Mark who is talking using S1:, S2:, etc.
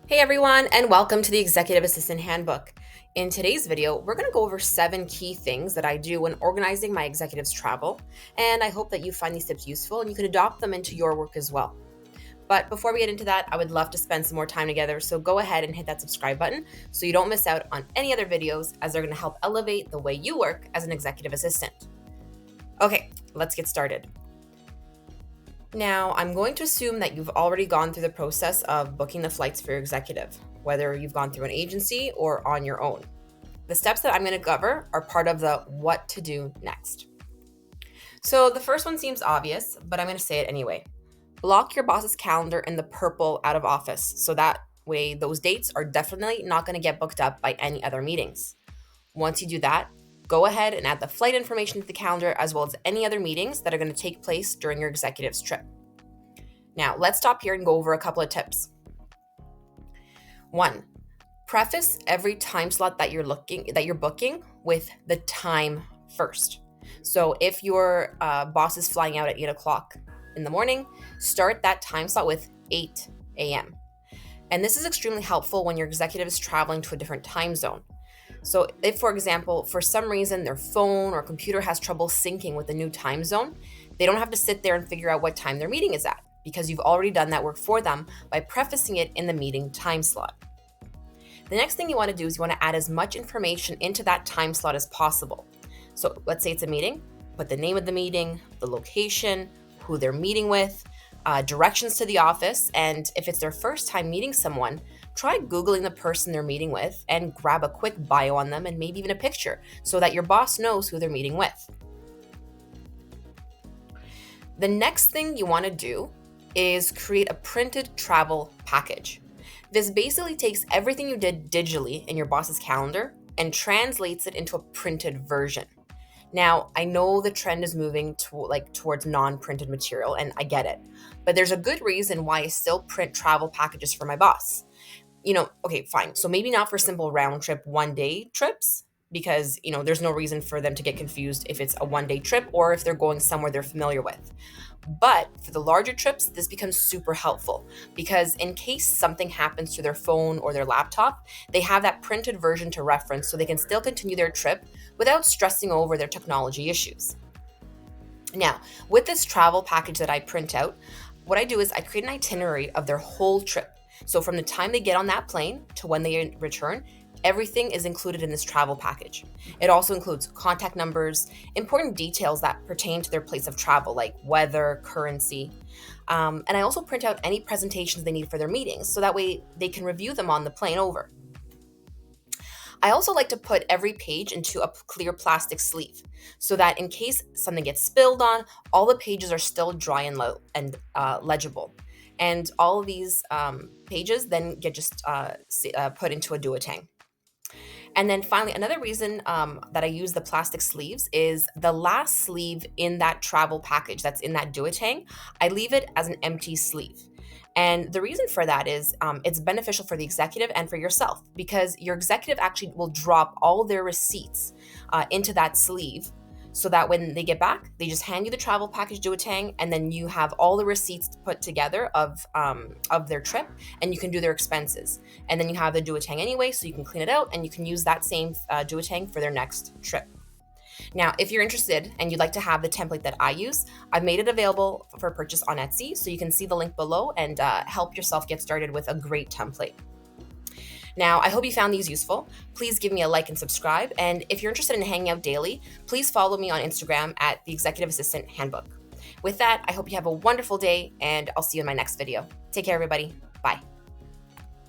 S1: Hey everyone, and welcome to the Executive Assistant Handbook. In today's video, we're going to go over 7 key things that I do when organizing my executives' travel, and I hope that you find these tips useful and you can adopt them into your work as well. But before we get into that, I would love to spend some more time together, so go ahead and hit that subscribe button so you don't miss out on any other videos, as they're going to help elevate the way you work as an executive assistant. Okay, let's get started. Now, I'm going to assume that you've already gone through the process of booking the flights for your executive, whether you've gone through an agency or on your own. The steps that I'm going to cover are part of the what to do next. So the first one seems obvious, but I'm going to say it anyway. Block your boss's calendar in the purple out of office, so that way those dates are definitely not going to get booked up by any other meetings. Once you do that, go ahead and add the flight information to the calendar as well as any other meetings that are going to take place during your executive's trip. Now, let's stop here and go over a couple of tips. 1. Preface every time slot that you're booking with the time first. So if your boss is flying out at 8 o'clock in the morning, start that time slot with 8 a.m. And this is extremely helpful when your executive is traveling to a different time zone. So if, for example, for some reason their phone or computer has trouble syncing with the new time zone, they don't have to sit there and figure out what time their meeting is at, because you've already done that work for them by prefacing it in the meeting time slot. The next thing you want to do is you want to add as much information into that time slot as possible. So let's say it's a meeting, put the name of the meeting, the location, who they're meeting with, directions to the office, and if it's their first time meeting someone, try Googling the person they're meeting with and grab a quick bio on them and maybe even a picture so that your boss knows who they're meeting with. The next thing you want to do is create a printed travel package. This basically takes everything you did digitally in your boss's calendar and translates it into a printed version. Now, I know the trend is moving towards non-printed material, and I get it, but there's a good reason why I still print travel packages for my boss. Okay, fine. So maybe not for simple round trip 1 day trips, because there's no reason for them to get confused if it's a 1 day trip or if they're going somewhere they're familiar with. But for the larger trips, this becomes super helpful because in case something happens to their phone or their laptop, they have that printed version to reference so they can still continue their trip without stressing over their technology issues. Now, with this travel package that I print out, what I do is I create an itinerary of their whole trip. So from the time they get on that plane to when they return, everything is included in this travel package. It also includes contact numbers, important details that pertain to their place of travel, like weather, currency. And I also print out any presentations they need for their meetings, so that way they can review them on the plane over. I also like to put every page into a clear plastic sleeve so that in case something gets spilled on, all the pages are still dry and legible. And all of these pages then get just put into a duotang. And then finally, another reason that I use the plastic sleeves is the last sleeve in that travel package that's in that duotang, I leave it as an empty sleeve. And the reason for that is it's beneficial for the executive and for yourself, because your executive actually will drop all their receipts into that sleeve, so that when they get back, they just hand you the travel package duotang, and then you have all the receipts put together of their trip, and you can do their expenses. And then you have the duotang anyway, so you can clean it out, and you can use that same duotang for their next trip. Now, if you're interested and you'd like to have the template that I use, I've made it available for purchase on Etsy, so you can see the link below and help yourself get started with a great template. Now, I hope you found these useful. Please give me a like and subscribe. And if you're interested in hanging out daily, please follow me on Instagram at the Executive Assistant Handbook. With that, I hope you have a wonderful day, and I'll see you in my next video. Take care, everybody. Bye.